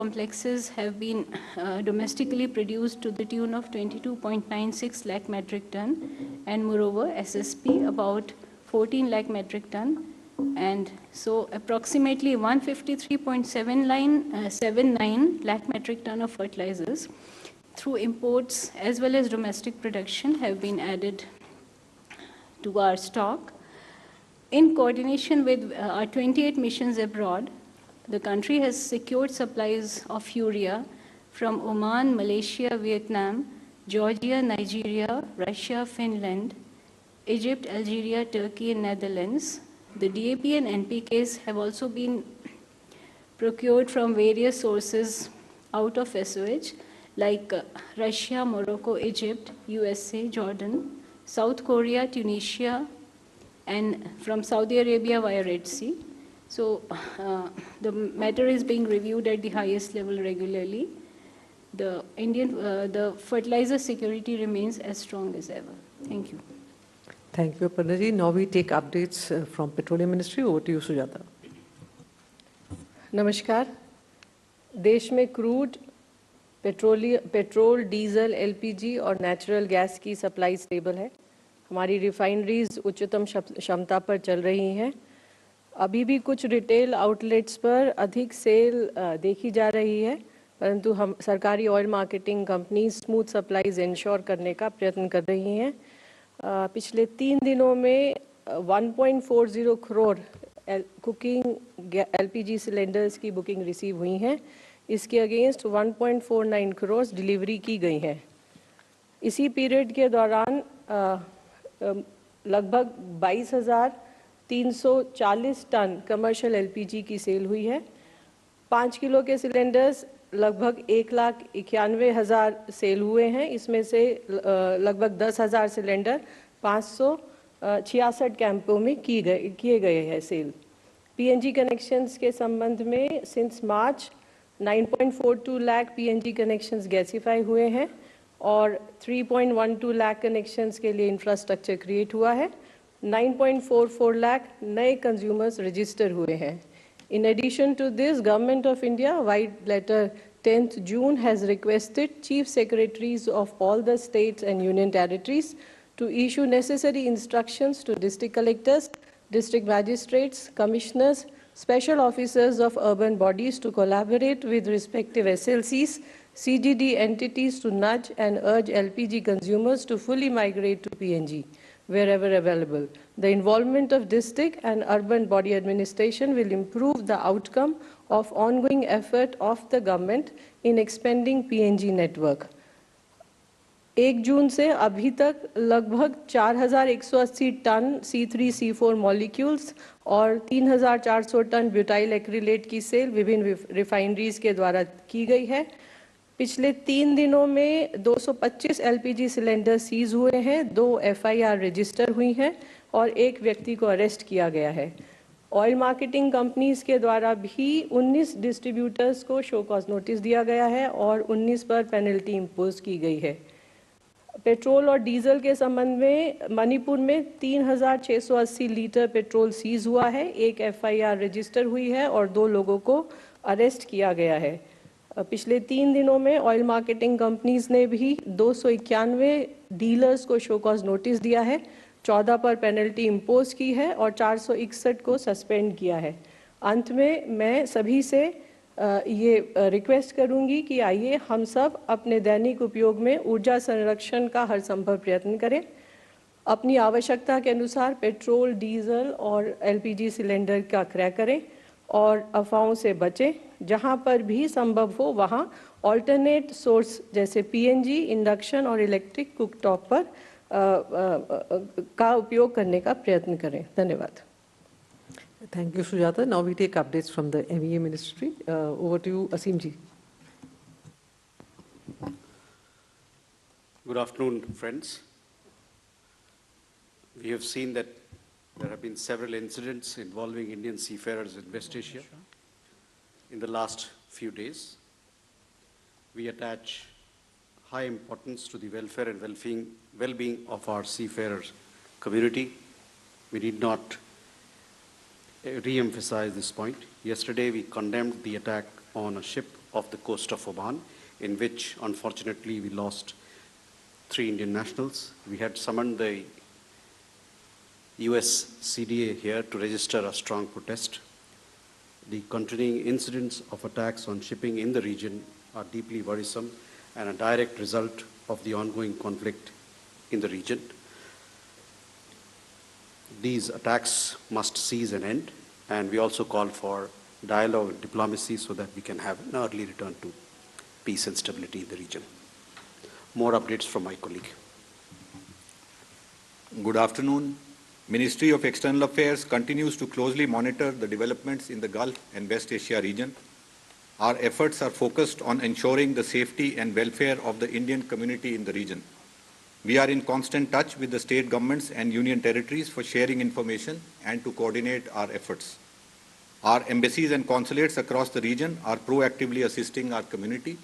complexes have been domestically produced to the tune of 22.96 lakh metric ton, and moreover SSP about 14 lakh metric ton, and so approximately 153.79 lakh metric ton of fertilizers through imports as well as domestic production have been added to our stock. In coordination with our 28 missions abroad, the country has secured supplies of urea from Oman, Malaysia, Vietnam, Georgia, Nigeria, Russia, Finland, Egypt, Algeria, Turkey, and Netherlands. The DAP and NPKs have also been procured from various sources out of SOH, like Russia, Morocco, Egypt, USA, Jordan, South Korea, Tunisia, and from Saudi Arabia via Red Sea. So the matter is being reviewed at the highest level regularly. The the fertilizer security remains as strong as ever. Thank you. Thank you, Aparna ji. Now we take updates from Petroleum Ministry. Over to you, Sujata. नमस्कार. देश में crude, petrol, diesel, LPG और natural gas की supply stable है. हमारी refineries उच्चतम क्षमता पर चल रही हैं. अभी भी कुछ रिटेल आउटलेट्स पर अधिक सेल देखी जा रही है, परंतु हम सरकारी oil marketing companies smooth supplies ensure करने का प्रयत्न कर रही हैं. पिछले 3 दिनों में 1.40 करोड़ कुकिंग एलपीजी सिलेंडर्स की बुकिंग रिसीव हुई हैं. इसके अगेंस्ट 1.49 करोड़ डिलीवरी की गई हैं. इसी पीरियड के दौरान लगभग 22,340 टन कमर्शियल एलपीजी की सेल हुई है. 5 किलो के सिलेंडर्स लगभग 1,91,000 सेल हुए हैं. इसमें से लगभग 10,000 सिलेंडर 566 कैंपों में किए गए हैं सेल. पीएनजी कनेक्शंस के संबंध में since March 9.42 lakh PNG connections gasify हुए हैं और 3.12 लाख कनेक्शंस के लिए इंफ्रास्ट्रक्चर क्रिएट हुआ है. 9.44 लाख नए कंज्यूमर्स रजिस्टर हुए हैं. In addition to this, Government of India, White Letter 10th June, has requested Chief Secretaries of all the states and union territories to issue necessary instructions to district collectors, district magistrates, commissioners, special officers of urban bodies to collaborate with respective SLCs, CGD entities to nudge and urge LPG consumers to fully migrate to PNG wherever available. The involvement of district and urban body administration will improve the outcome of ongoing effort of the government in expanding PNG network. 1 जून से अभी तक लगभग 4,180 ton C3C4 molecules और 3,400 ton butyl acrylate की cell विभिन्न refineries के द्वारा की गई है. पिछले 3 दिनों में 225 एलपीजी सिलेंडर सीज हुए हैं, 2 एफआईआर रजिस्टर हुई हैं और 1 व्यक्ति को अरेस्ट किया गया है. ऑयल मार्केटिंग कंपनीज के द्वारा भी 19 डिस्ट्रीब्यूटर्स को शो कॉज नोटिस दिया गया है और 19 पर पेनल्टी इम्पोज की गई है. पेट्रोल और डीजल के संबंध में मणिपुर में 3,680 लीटर पेट्रोल सीज हुआ है, 1 एफआईआर रजिस्टर हुई है और 2 लोगों को अरेस्ट किया गया है. पिछले 3 दिनों में ऑयल मार्केटिंग कंपनीज ने भी 291 डीलर्स को शो कॉज नोटिस दिया है, 14 पर पेनल्टी इम्पोज की है और 461 को सस्पेंड किया है. अंत में मैं सभी से ये रिक्वेस्ट करूंगी कि आइए हम सब अपने दैनिक उपयोग में ऊर्जा संरक्षण का हर संभव प्रयत्न करें. अपनी आवश्यकता के अनुसार पेट्रोल, डीजल और एलपीजी सिलेंडर का क्रय करें और अफवाहों से बचें. जहां पर भी संभव हो वहां ऑल्टरनेट सोर्स जैसे पीएनजी, इंडक्शन और इलेक्ट्रिक कुकटॉप पर का उपयोग करने का प्रयत्न करें. धन्यवाद. Thank you, Sujata. Now we take updates from the MEA Ministry. Over to you, Asim ji. Good afternoon, friends. We have seen that there have been several incidents involving Indian seafarers in West Asia in the last few days. We attach high importance to the welfare and well-being of our seafarers community. We need not re-emphasize this point. Yesterday, we condemned the attack on a ship off the coast of Oman, in which unfortunately we lost 3 Indian nationals. We had summoned the US CDA here to register a strong protest. The continuing incidents of attacks on shipping in the region are deeply worrisome and a direct result of the ongoing conflict in the region. These attacks must cease and end, and we also call for dialogue and diplomacy so that we can have an early return to peace and stability in the region. More updates from my colleague. Good afternoon. Ministry of External Affairs continues to closely monitor the developments in the Gulf and West Asia region. Our efforts are focused on ensuring the safety and welfare of the Indian community in the region. We are in constant touch with the state governments and union territories for sharing information and to coordinate our efforts. Our embassies and consulates across the region are proactively assisting our community.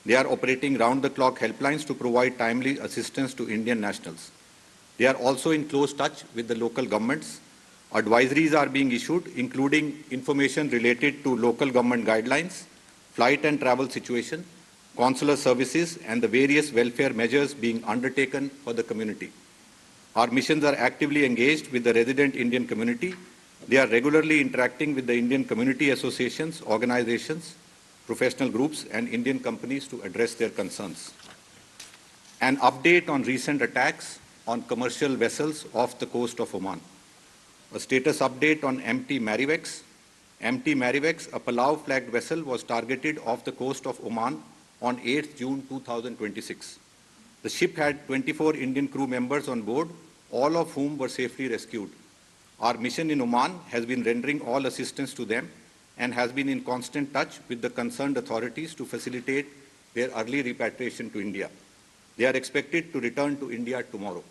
They are operating round-the-clock helplines to provide timely assistance to Indian nationals. They are also in close touch with the local governments. Advisories are being issued, including information related to local government guidelines, flight and travel situation, consular services, and the various welfare measures being undertaken for the community. Our missions are actively engaged with the resident Indian community. They are regularly interacting with the Indian community associations, organizations, professional groups, and Indian companies to address their concerns. An update on recent attacks on commercial vessels off the coast of Oman. A status update on MT Marivex. MT Marivex, a Palau-flagged vessel, was targeted off the coast of Oman on 8th June 2026. The ship had 24 Indian crew members on board, all of whom were safely rescued. Our mission in Oman has been rendering all assistance to them and has been in constant touch with the concerned authorities to facilitate their early repatriation to India. They are expected to return to India tomorrow.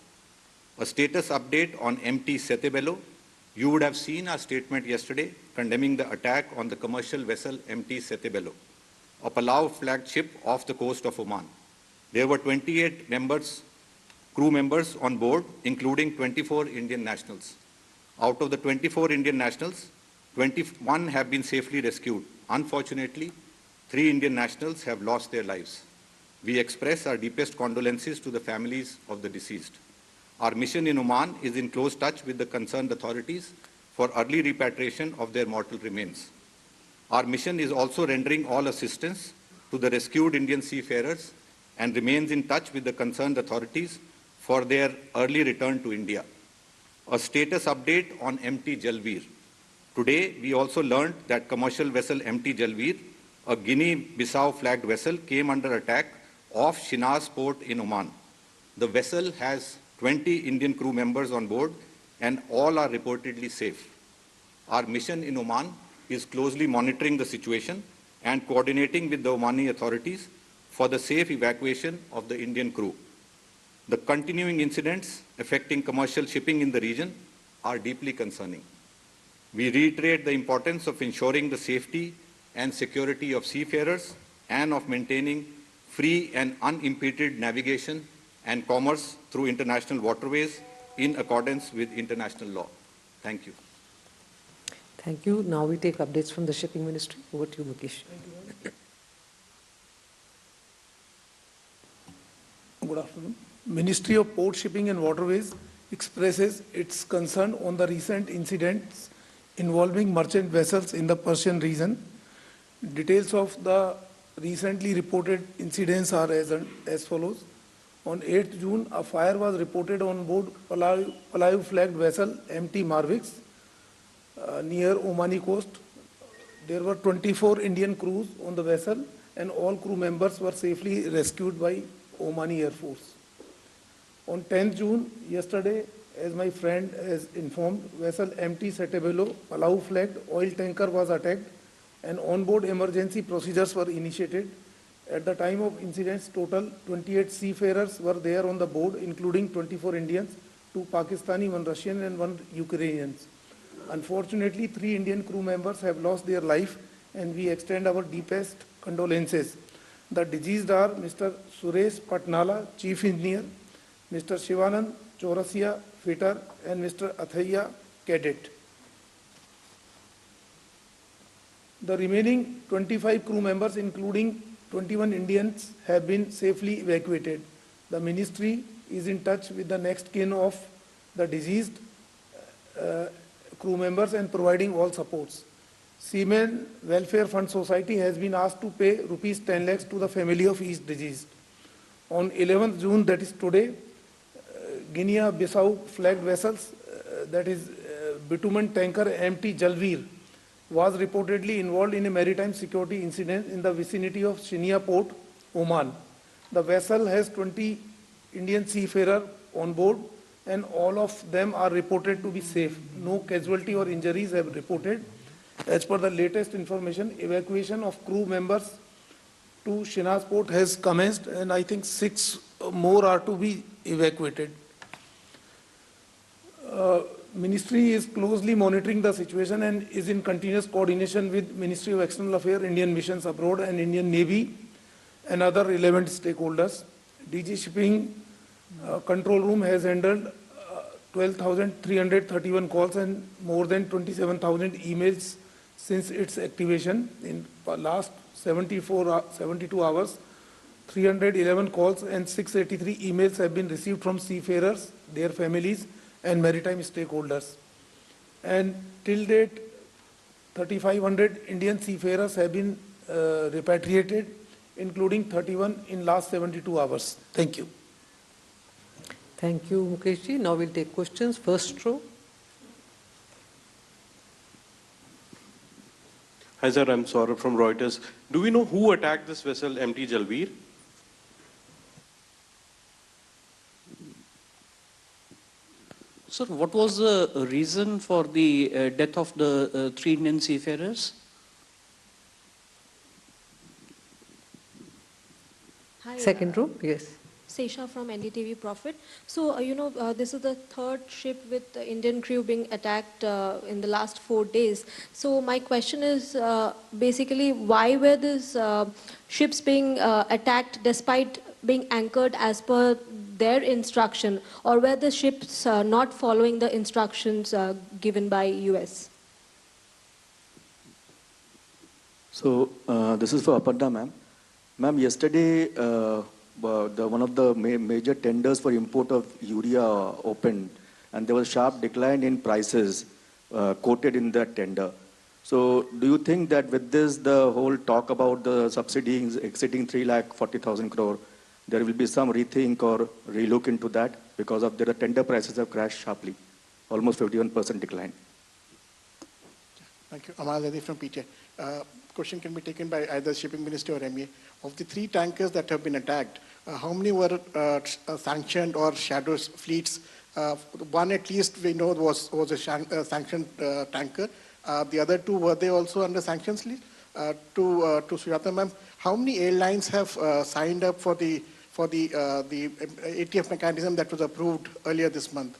A status update on MT Setebello. You would have seen our statement yesterday condemning the attack on the commercial vessel MT Setebello, a Palau-flagged ship off the coast of Oman. There were 28 crew members on board, including 24 Indian nationals. Out of the 24 Indian nationals, 21 have been safely rescued. Unfortunately, 3 Indian nationals have lost their lives. We express our deepest condolences to the families of the deceased. Our mission in Oman is in close touch with the concerned authorities for early repatriation of their mortal remains. Our mission is also rendering all assistance to the rescued Indian seafarers and remains in touch with the concerned authorities for their early return to India. A status update on MT Jalveer. Today, we also learned that commercial vessel MT Jalveer, a Guinea-Bissau flagged vessel, came under attack off Shinaz port in Oman. The vessel has 20 Indian crew members on board and all are reportedly safe. Our mission in Oman is closely monitoring the situation and coordinating with the Omani authorities for the safe evacuation of the Indian crew. The continuing incidents affecting commercial shipping in the region are deeply concerning. We reiterate the importance of ensuring the safety and security of seafarers and of maintaining free and unimpeded navigation and commerce through international waterways in accordance with international law. Thank you. Thank you. Now we take updates from the Shipping Ministry. Over to you, Mukesh. Good afternoon. Ministry of Port, Shipping and Waterways expresses its concern on the recent incidents involving merchant vessels in the Persian region. Details of the recently reported incidents are as follows. On 8th June, a fire was reported on board Palau flagged vessel MT Marvix near Omani coast. There were 24 Indian crews on the vessel and all crew members were safely rescued by Omani Air Force. On 10th June, yesterday, as my friend has informed, vessel MT Setebello, Palau flagged oil tanker was attacked and on-board emergency procedures were initiated. At the time of incidents, total 28 seafarers were there on the board, including 24 Indians, 2 Pakistani, 1 Russian and 1 Ukrainian. Unfortunately, 3 Indian crew members have lost their life and we extend our deepest condolences. The deceased are Mr. Suresh Patnala, Chief Engineer, Mr. Shivanand Chaurasia, Fitter, and Mr. Athaiya, Cadet. The remaining 25 crew members, including 21 Indians, have been safely evacuated. The ministry is in touch with the next kin of the deceased crew members and providing all supports. Seamen Welfare Fund Society has been asked to pay rupees 10 lakhs to the family of each deceased. On 11th June, that is today, Guinea-Bissau flagged vessels, that is bitumen tanker MT Jalveer, was reportedly involved in a maritime security incident in the vicinity of Shinia Port, Oman. The vessel has 20 Indian seafarers on board and all of them are reported to be safe. No casualty or injuries have reported. As per the latest information, evacuation of crew members to Shinas Port has commenced and I think 6 more are to be evacuated. Ministry is closely monitoring the situation and is in continuous coordination with Ministry of External Affairs, Indian missions abroad and Indian Navy and other relevant stakeholders. DG Shipping Control Room has handled 12,331 calls and more than 27,000 emails since its activation. In last 72 hours, 311 calls and 683 emails have been received from seafarers, their families, and maritime stakeholders. And till date, 3,500 Indian seafarers have been repatriated, including 31 in last 72 hours. Thank you. Thank you, Mukesh ji. Now we'll take questions. First row. Hi sir, I'm Saurabh from Reuters. Do we know who attacked this vessel MT Jalveer? Sir, what was the reason for the death of the 3 Indian seafarers? Hi, Second row, yes. Sesha from NDTV Profit. So, this is the 3rd ship with the Indian crew being attacked in the last 4 days. So, my question is basically, why were these ships being attacked despite being anchored as per their instruction, or were the ships not following the instructions given by US? So, this is for Aparna, ma'am. Ma'am, yesterday, one of the major tenders for import of urea opened, and there was a sharp decline in prices quoted in that tender. So, do you think that with this, the whole talk about the subsidies exceeding 3,40,000 crore, there will be some rethink or relook into that because of the tender prices have crashed sharply, almost 51% decline? Thank you. Amal Zadi from PTA. Question can be taken by either Shipping Minister or MEA. Of the 3 tankers that have been attacked, how many were sanctioned or shadow fleets? One at least we know was a sanctioned tanker. The other 2, were they also under sanctions list? To Sujata ma'am, how many airlines have signed up for the ATF mechanism that was approved earlier this month?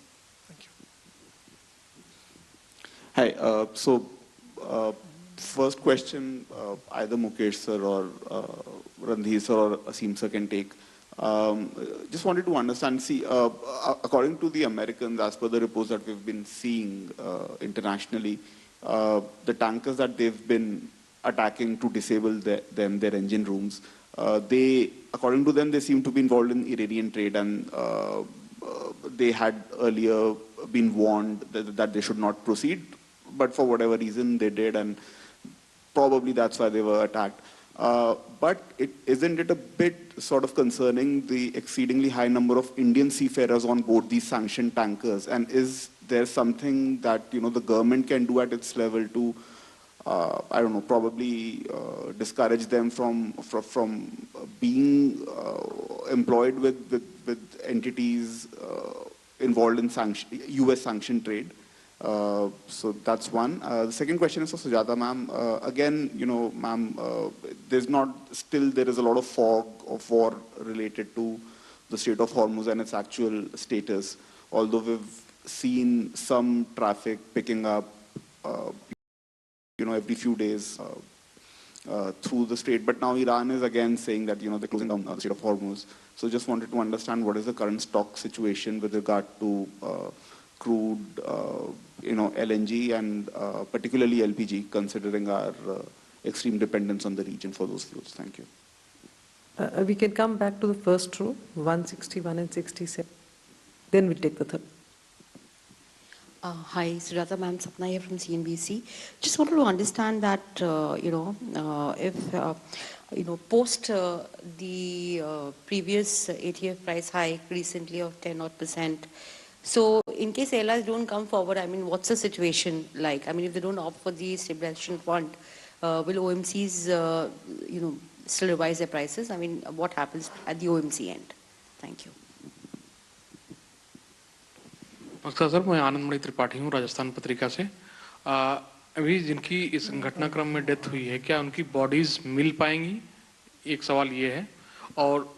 Thank you. Hi. First question, either Mukesh sir or Randhir sir or Asim sir can take. Just wanted to understand, see, according to the Americans, as per the reports that we've been seeing internationally, the tankers that they've been attacking to disable their engine rooms, according to them, they seem to be involved in Iranian trade, and they had earlier been warned that they should not proceed, but for whatever reason they did, and probably that's why they were attacked. But isn't it a bit sort of concerning, the exceedingly high number of Indian seafarers on board these sanctioned tankers? And is there something that the government can do at its level to, I don't know, probably discourage them from being employed with entities involved in US sanctioned trade? So that's one. The second question is for Sujata ma'am. Again, ma'am, there is a lot of fog of war related to the Strait of Hormuz and its actual status. Although we've seen some traffic picking up, every few days through the strait. But now Iran is again saying that, they're closing down the Strait of Hormuz. So just wanted to understand what is the current stock situation with regard to crude, LNG and particularly LPG, considering our extreme dependence on the region for those fuels? Thank you. We can come back to the first row, 161 and 67. Then we take the third. Hi, Sujata ma'am, Sapna here from CNBC. Just wanted to understand that, if, post the previous ATF price hike recently of 10% so in case airlines don't come forward, I mean, what's the situation like? I mean, if they don't opt for the stabilization fund, will OMCs, still revise their prices? I mean, what happens at the OMC end? Thank you. नमस्कार sir, मैं आनंद मणि त्रिपाठी हूँ राजस्थान पत्रिका से। अभी जिनकी इस घटनाक्रम में death हुई है, क्या उनकी बॉडीज मिल पाएंगी? एक सवाल ये है। और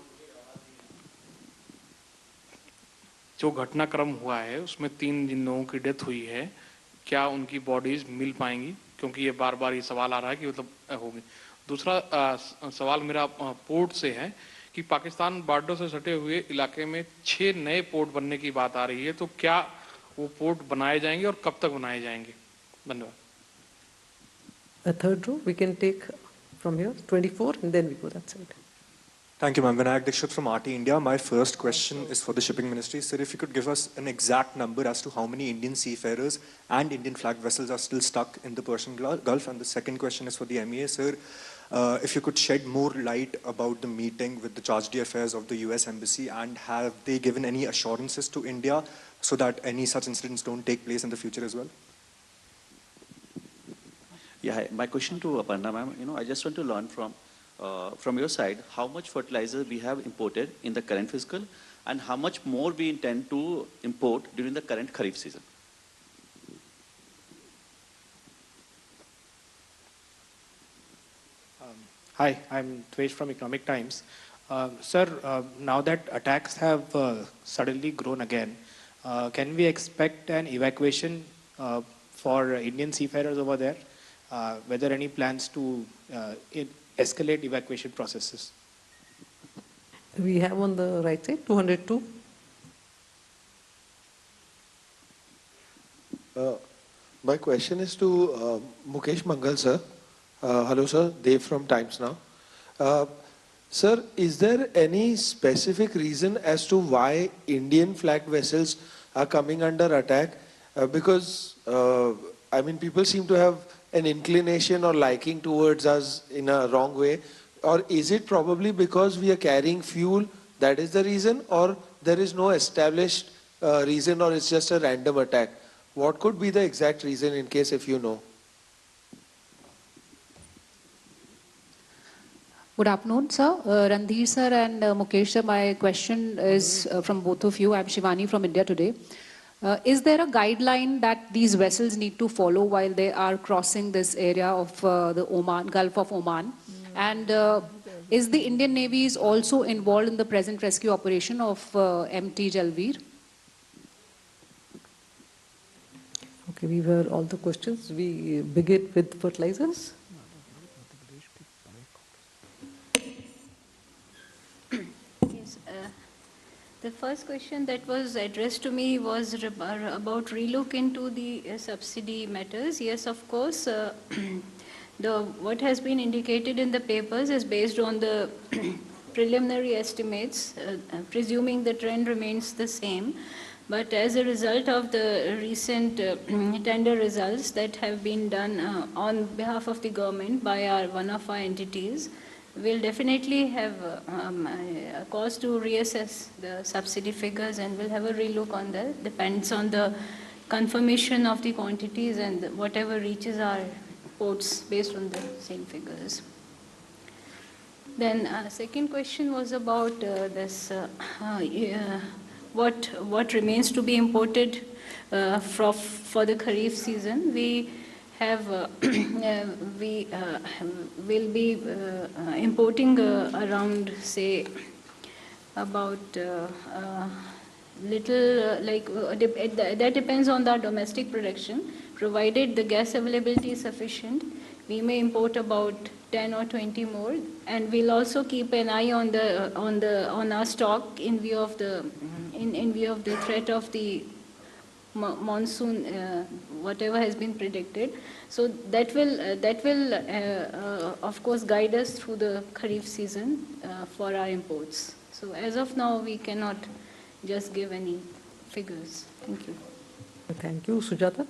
जो घटनाक्रम हुआ है उसमें 3 जिन लोगों की डेथ हुई है, क्या उनकी बॉडीज मिल पाएंगी? क्योंकि ये बार बार ये सवाल आ रहा है कि मतलब होगी। दूसरा सवाल मेरा पोर्ट से है कि पाकिस्तान बॉर्डर से सटे हुए इलाके में 6 नए पोर्ट बनने की बात आ रही है, तो क्या वो पोर्ट बनाए जाएंगे और कब तक बनाए जाएंगे? धन्यवाद। A third row, we can take from here, 24, and then we go that side. Thank you, ma'am. Vinayak Dikshit from RT India. My first question is for the Shipping Ministry. Sir, if you could give us an exact number as to how many Indian seafarers and Indian flag vessels are still stuck in the Persian Gulf. And the second question is for the MEA. Sir, if you could shed more light about the meeting with the Charge d'Affaires of the US Embassy, and have they given any assurances to India so that any such incidents don't take place in the future as well? Yeah, hi. My question to Aparna ma'am, I just want to learn from your side, how much fertilizer we have imported in the current fiscal and how much more we intend to import during the current Kharif season. Hi, I'm Dvesh from Economic Times. Sir, now that attacks have suddenly grown again, can we expect an evacuation for Indian seafarers over there? Whether any plans to escalate evacuation processes? We have on the right side, 202. My question is to Mukesh Mangal, sir. Hello, sir. Dev from Times Now. Sir, is there any specific reason as to why Indian flagged vessels are coming under attack? Because, I mean, people seem to have an inclination or liking towards us in a wrong way. Or is it probably because we are carrying fuel, that is the reason? Or there is no established reason, or it's just a random attack? What could be the exact reason, in case if you know? Good afternoon, sir. Randhir sir and Mukesh sir, my question is from both of you. I'm Shivani from India Today. Is there a guideline that these vessels need to follow while they are crossing this area of the Gulf of Oman? And is the Indian Navy is also involved in the present rescue operation of MT Jalveer? Okay, we were all the questions. We begin with fertilizers. Yes, the first question that was addressed to me was about relook into the subsidy matters. Yes, of course, what has been indicated in the papers is based on the preliminary estimates, presuming the trend remains the same. But as a result of the recent tender results that have been done on behalf of the government by one of our entities, we'll definitely have a cause to reassess the subsidy figures, and we'll have a relook on that. Depends on the confirmation of the quantities and whatever reaches our ports based on the same figures. Then second question was about this, what remains to be imported for the Kharif season. We have we will be importing around, say, about that depends on the domestic production. Provided the gas availability is sufficient, we may import about 10 or 20 more, and we'll also keep an eye on our stock in view of the threat of the monsoon whatever has been predicted. So that will of course guide us through the Kharif season for our imports. So as of now, we cannot just give any figures. Thank you. Thank you. Sujata?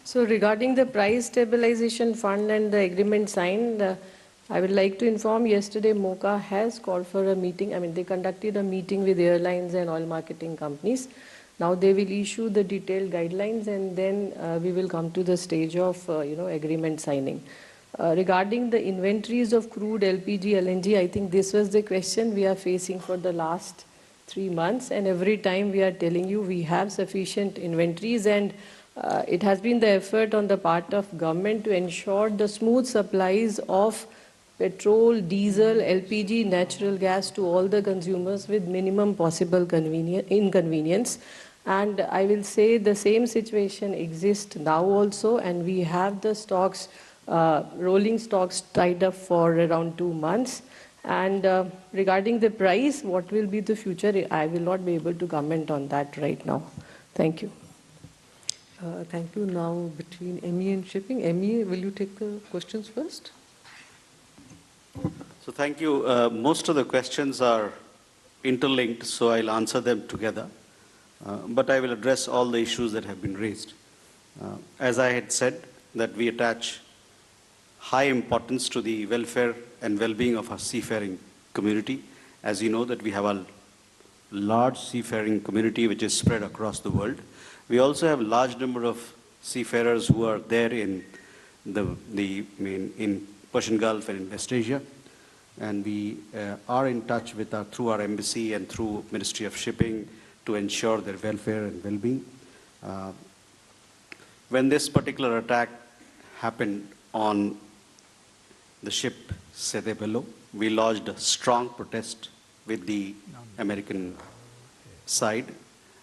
So regarding the price stabilization fund and the agreement signed, I would like to inform yesterday MOCA has called for a meeting. I mean, they conducted a meeting with airlines and oil marketing companies. Now they will issue the detailed guidelines, and then we will come to the stage of agreement signing. Regarding the inventories of crude, LPG, LNG, I think this was the question we are facing for the last 3 months, and every time we are telling you we have sufficient inventories, and it has been the effort on the part of government to ensure the smooth supplies of petrol, diesel, LPG, natural gas to all the consumers with minimum possible inconvenience. And I will say the same situation exists now also, and we have the stocks, rolling stocks tied up for around 2 months. And regarding the price, what will be the future, I will not be able to comment on that right now. Thank you. Thank you. Now between ME and shipping. ME, will you take the questions first? So thank you. Most of the questions are interlinked, so I'll answer them together. But I will address all the issues that have been raised. As I had said, that we attach high importance to the welfare and well-being of our seafaring community. As you know, that we have a large seafaring community which is spread across the world. We also have a large number of seafarers who are there in in Persian Gulf and in West Asia. And we are in touch with through our embassy and through Ministry of Shipping to ensure their welfare and well-being. When this particular attack happened on the ship Sede Bello, we lodged a strong protest with the American side.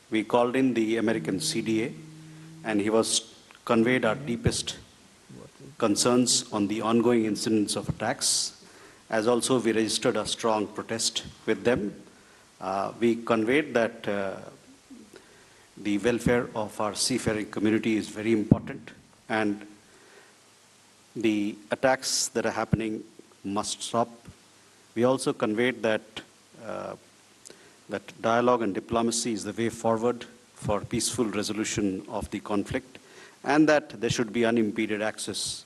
We called in the American CDA, and he was conveyed our deepest concerns on the ongoing incidents of attacks. As also we registered a strong protest with them. We conveyed that the welfare of our seafaring community is very important, and the attacks that are happening must stop. We also conveyed that that dialogue and diplomacy is the way forward for peaceful resolution of the conflict, and that there should be unimpeded access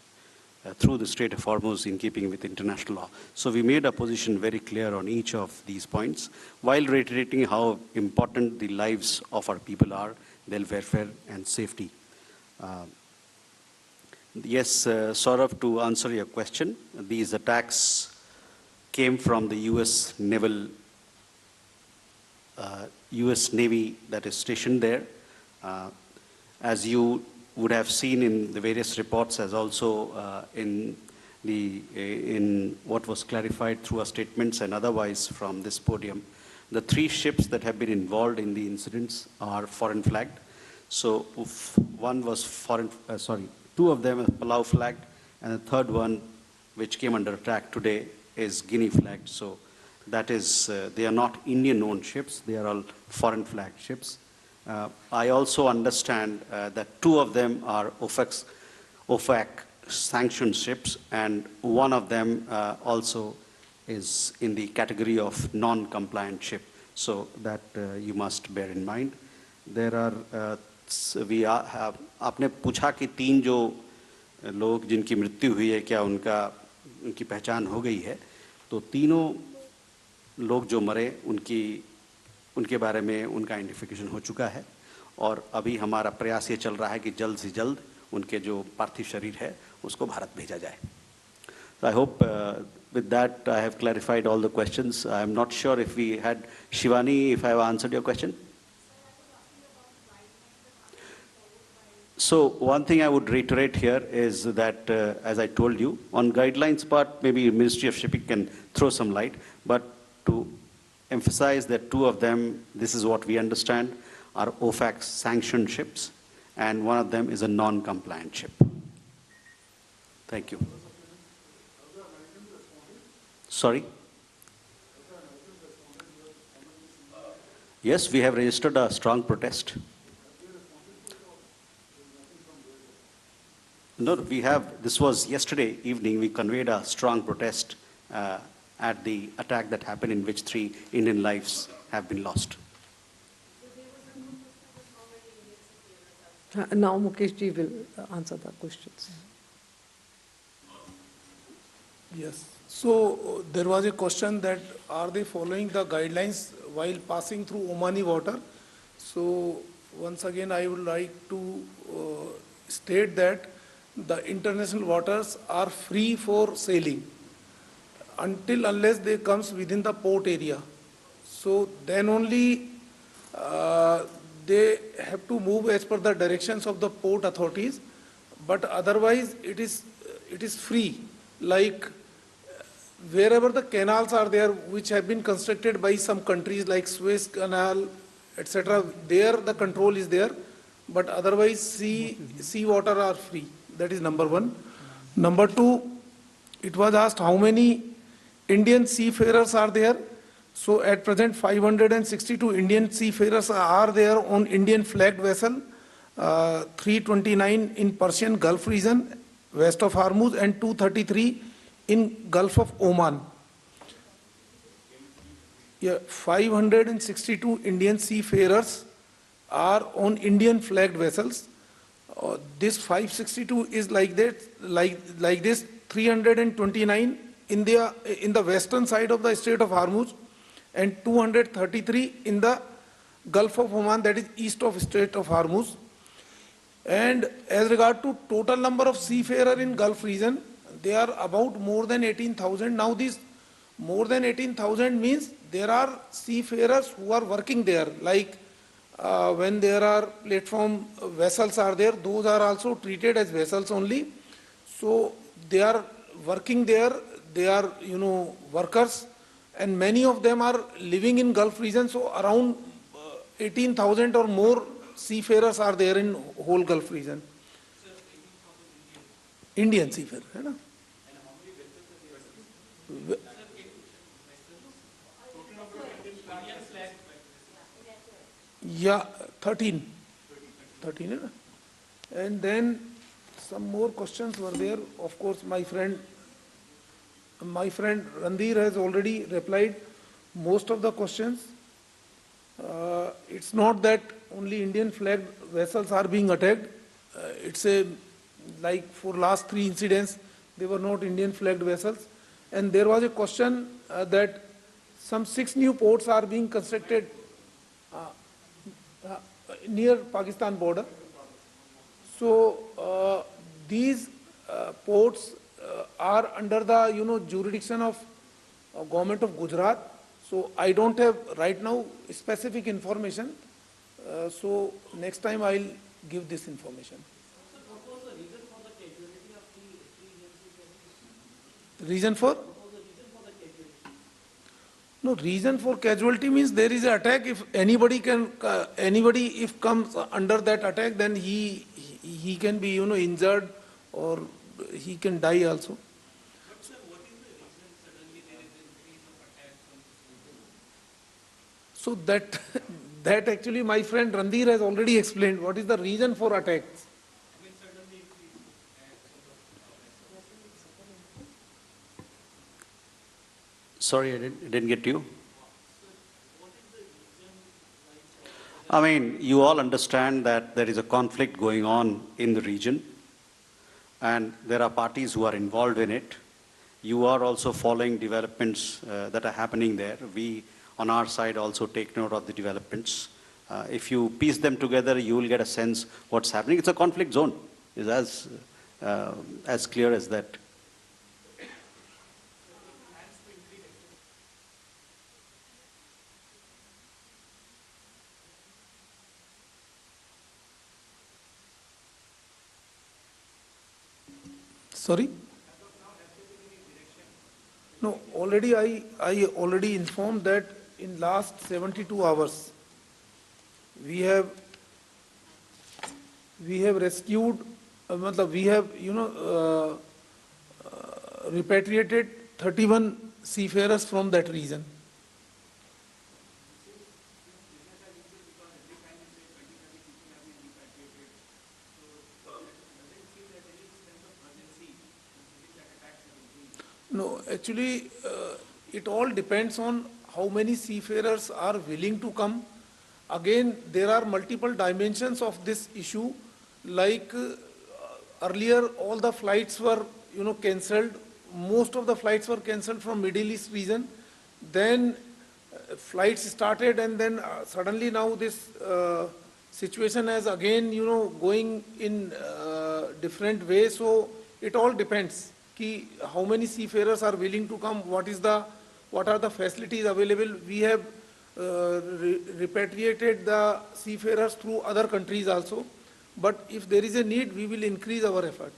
through the Strait of Hormuz in keeping with international law. So we made our position very clear on each of these points, while reiterating how important the lives of our people are, their welfare and safety. Yes, Saurabh, to answer your question, these attacks came from the U.S. U.S. Navy that is stationed there. As you would have seen in the various reports, as also in what was clarified through our statements and otherwise from this podium, the 3 ships that have been involved in the incidents are foreign flagged. So one was two of them are Palau flagged, and the third one, which came under attack today, is Guinea flagged. So that is, they are not Indian-owned ships; they are all foreign flagged ships. I also understand that 2 of them are OFAC sanctioned ships, and one of them also is in the category of non-compliant ship. So that you must bear in mind. There are आपने पूछा कि 3 जो लोग जिनकी मृत्यु हुई है, क्या उनकी पहचान हो गई है? तो तीनों लोग जो मरे उनके बारे में उनका आइडेंटिफिकेशन हो चुका है, और अभी हमारा प्रयास ये चल रहा है कि जल्द से जल्द उनके जो पार्थिव शरीर है उसको भारत भेजा जाए. So I hope with that I have clarified all the questions. I am not sure if we had Shivani, if I have answered your question. So one thing I would reiterate here is that, as I told you, on guidelines part, maybe Ministry of Shipping can throw some light, but to emphasize that 2 of them, this is what we understand, are OFAC sanctioned ships, and one of them is a non-compliant ship. Thank you. Sorry? Yes, we have registered a strong protest. No, we have, this was yesterday evening, we conveyed a strong protest at the attack that happened in which 3 Indian lives have been lost. Now Mukesh ji will answer the questions. Yes. So there was a question that are they following the guidelines while passing through Omani water? So once again, I would like to state that the international waters are free for sailing unless they comes within the port area. So then only they have to move as per the directions of the port authorities, but otherwise it is free. Like wherever the canals are there, which have been constructed by some countries like Suez Canal, etc., there the control is there, but otherwise sea water are free. That is number one. Number two, it was asked how many Indian seafarers are there. So at present 562 Indian seafarers are there on Indian flagged vessel, 329 in Persian Gulf region, west of Hormuz, and 233 in Gulf of Oman. Yeah, 562 Indian seafarers are on Indian flagged vessels. This 562 is like that, like this 329 in the western side of the Strait of Hormuz, and 233 in the Gulf of Oman, that is east of Strait of Hormuz. And as regard to total number of seafarers in Gulf region, they are about more than 18,000. Now this more than 18,000 means there are seafarers who are working there, like when there are platform vessels are there, those are also treated as vessels only. So they are working there, they are workers, and many of them are living in Gulf region. So around 18,000 or more seafarers are there in whole Gulf region. Indian seafarers, है ना? Yeah, 13. 13, है ना? And then some more questions were there. Of course, my friend Randhir has already replied most of the questions. It's not that only Indian flagged vessels are being attacked. Like for last 3 incidents, they were not Indian flagged vessels. And there was a question that some 6 new ports are being constructed near Pakistan border. So these ports are under the jurisdiction of government of Gujarat. So I don't have right now specific information. So next time I'll give this information. Reason for? No, reason for casualty means there is an attack. If anybody if comes under that attack, then he can be injured or he can die also. So that actually my friend Randhir has already explained what is the reason for attacks. Sorry, I didn't get you. I mean, you all understand that there is a conflict going on in the region, and there are parties who are involved in it. You are also following developments that are happening there. We, on our side, also take note of the developments. If you piece them together, you will get a sense what's happening. It's a conflict zone. It's as clear as that. Sorry? No, already I already informed that in last 72 hours we have rescued, we have repatriated 31 seafarers from that region. Actually, it all depends on how many seafarers are willing to come. Again, there are multiple dimensions of this issue. Like earlier, all the flights were, cancelled. Most of the flights were cancelled from Middle East region. Then flights started, and then suddenly now this situation has again, going in different ways. So it all depends ki how many seafarers are willing to come, what are the facilities available. We have repatriated the seafarers through other countries also. But if there is a need, we will increase our effort.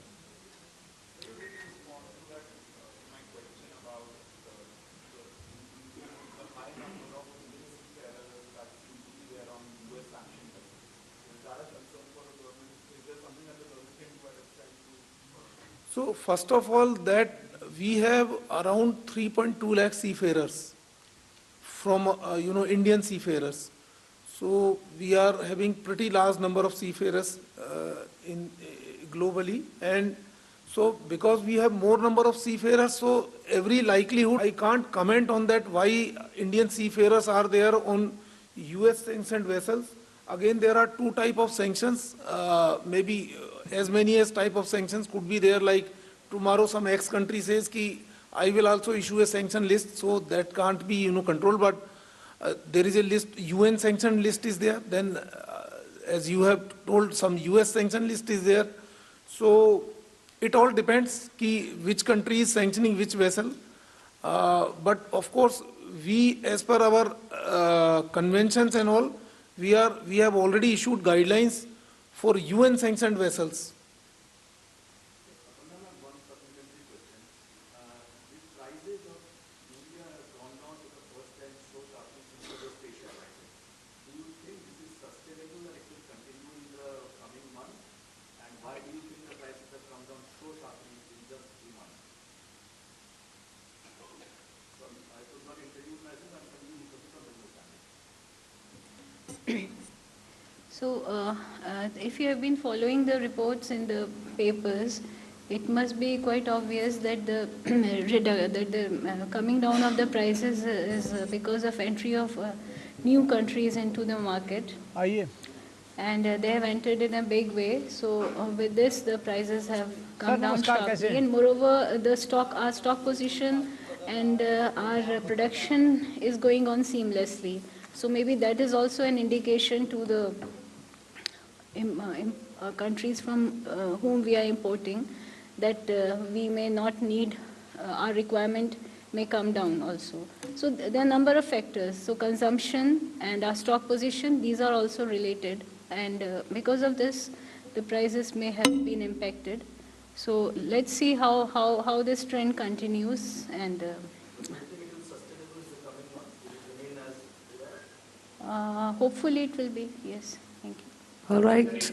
So first of all, that we have around 3.2 lakh seafarers from Indian seafarers. So we are having pretty large number of seafarers globally, and so because we have more number of seafarers, so every likelihood I can't comment on that why Indian seafarers are there on US sanctioned vessels. Again, there are two type of sanctions, maybe as many as type of sanctions could be there. Like tomorrow some X country says ki I will also issue a sanction list, so that can't be controlled. But there is a list, UN sanction list is there. Then as you have told, some US sanction list is there. So it all depends ki which country is sanctioning which vessel. But of course, we, as per our conventions and all, we have already issued guidelines for UN sanctioned vessels. So, if you have been following the reports in the papers, it must be quite obvious that the coming down of the prices is because of entry of new countries into the market. And they have entered in a big way. So with this, the prices have come down sharply. And moreover, our stock position and our production is going on seamlessly. So maybe that is also an indication to the countries from whom we are importing, that we may not need, our requirement may come down also. So there are a number of factors. So consumption and our stock position, these are also related. And because of this, the prices may have been impacted. So let's see how this trend continues. And hopefully it will be, yes. Thank you. All right.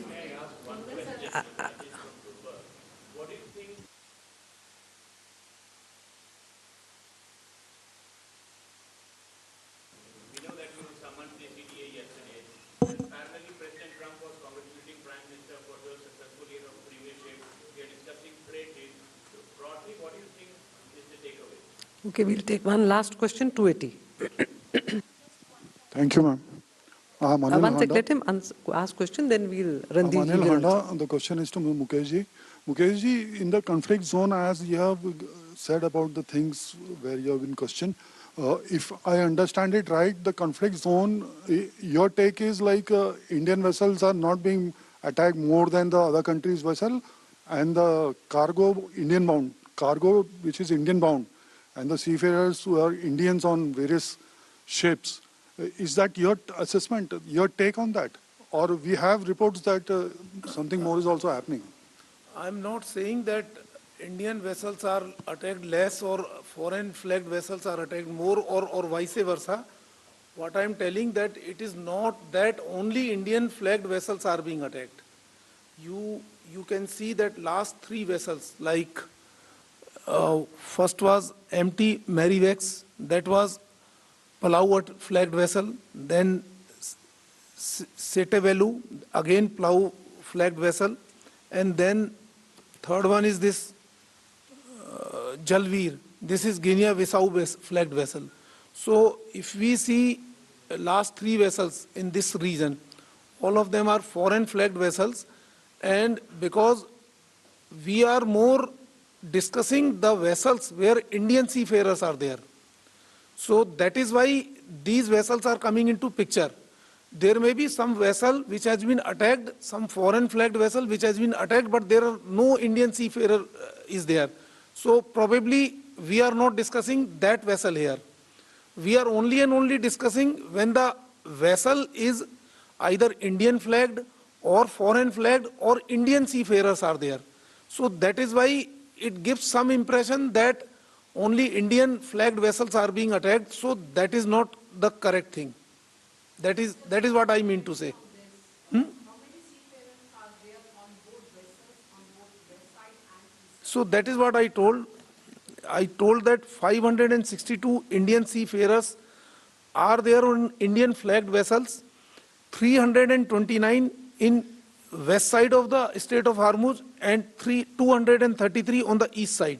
Okay, we'll take one last question, 280. Thank you, ma'am. One sec, let him ask question, then we'll run the Anil Handa, the question is to Mukesh ji. Mukesh ji, in the conflict zone, as you have said about the things where you have been questioned, if I understand it right, the conflict zone, your take is like Indian vessels are not being attacked more than the other countries' vessel, and the cargo Indian bound, cargo which is Indian bound, and the seafarers who are Indians on various ships. Is that your assessment, your take on that? Or we have reports that something more is also happening? I'm not saying that Indian vessels are attacked less or foreign flagged vessels are attacked more or vice versa. What I'm telling that it is not that only Indian flagged vessels are being attacked. You can see that last three vessels, like first was MT Merriwex, that was Palau flagged vessel, then Setevelu, again Palau flagged vessel, and then third one is this Jalveer, This is Guinea-Bissau flagged vessel. So if we see last 3 vessels in this region, all of them are foreign flagged vessels, and because we are more discussing the vessels where Indian seafarers are there. So that is why these vessels are coming into picture. There may be some vessel which has been attacked, some foreign flagged vessel which has been attacked, but there are no Indian seafarer is there. So probably we are not discussing that vessel here. We are only and only discussing when the vessel is either Indian flagged or foreign flagged or Indian seafarers are there. So that is why it gives some impression that only Indian flagged vessels are being attacked. So that is not the correct thing. That is what I mean to say. So that is what I told. I told that 562 Indian seafarers are there on Indian flagged vessels, 329 in west side of the Strait of Hormuz and 233 on the east side.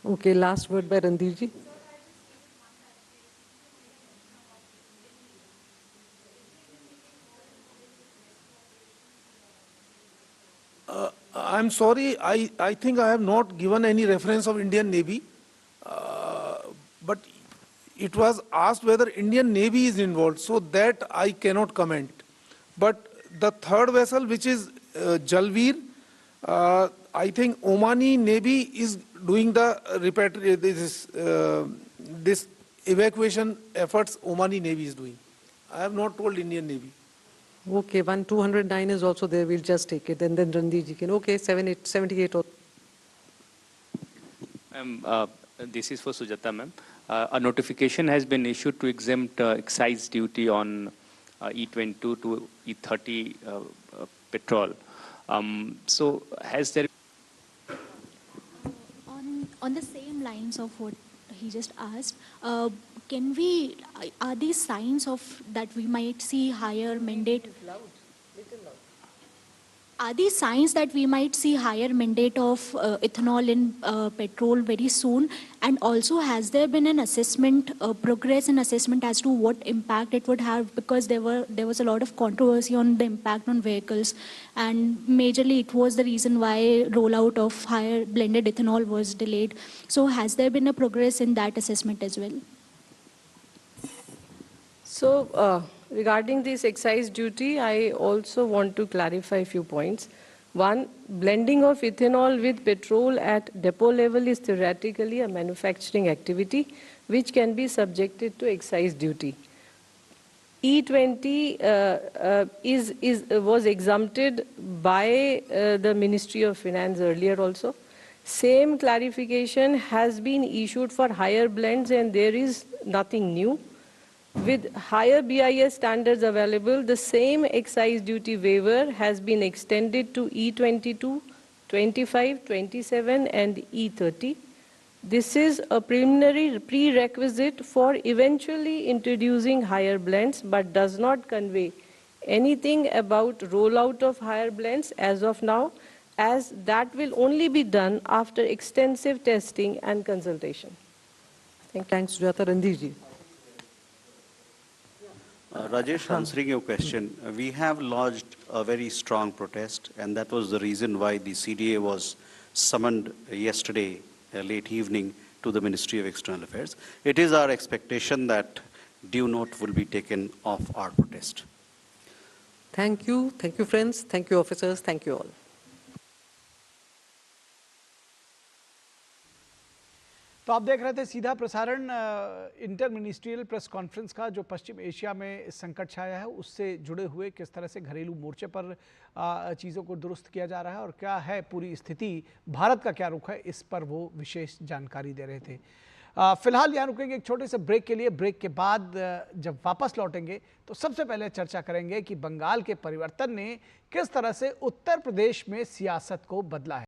Okay, last word by Randhirji. I'm sorry, I think I have not given any reference of Indian Navy, but it was asked whether Indian Navy is involved, so that I cannot comment. But the third vessel, which is Jalveer, I think Omani Navy is doing the this evacuation efforts. Omani Navy is doing. I have not told Indian Navy. Okay, 209 is also there. We'll just take it, and then Randhirji can. Okay, 78. This is for Sujata, ma'am. A notification has been issued to exempt excise duty on E22 to E30 petrol. So has there... On the same lines of what he just asked, are these signs of that we might see higher mandate? Are these signs that we might see higher mandate of ethanol in petrol very soon? And also, has there been an assessment, progress in assessment as to what impact it would have? Because there was a lot of controversy on the impact on vehicles, and majorly it was the reason why rollout of higher blended ethanol was delayed. So has there been a progress in that assessment as well? So regarding this excise duty, I also want to clarify a few points. One, blending of ethanol with petrol at depot level is theoretically a manufacturing activity which can be subjected to excise duty. E20 was exempted by the Ministry of Finance earlier also. Same clarification has been issued for higher blends, and there is nothing new. With higher BIS standards available, the same excise duty waiver has been extended to E22, 25, 27 and E30. This is a preliminary prerequisite for eventually introducing higher blends, but does not convey anything about rollout of higher blends as of now, as that will only be done after extensive testing and consultation. Thanks, Sujata. Randhirji. Rajesh, answering your question, we have lodged a very strong protest, and that was the reason why the CDA was summoned yesterday, late evening, to the Ministry of External Affairs. It is our expectation that due note will be taken of our protest. Thank you. Thank you, friends. Thank you, officers. Thank you all. तो आप देख रहे थे सीधा प्रसारण inter ministerial press conference का, जो पश्चिम Asia में संकट छाया है उससे जुड़े हुए किस तरह से घरेलू मोर्चे पर चीज़ों को दुरुस्त किया जा रहा है और क्या है पूरी स्थिति, भारत का क्या रुख है, इस पर वो विशेष जानकारी दे रहे थे। फिलहाल यहाँ रुकेंगे एक छोटे से ब्रेक के लिए। ब्रेक के बाद जब वापस लौटेंगे तो सबसे पहले चर्चा करेंगे कि बंगाल के परिवर्तन ने किस तरह से उत्तर प्रदेश में सियासत को बदला है।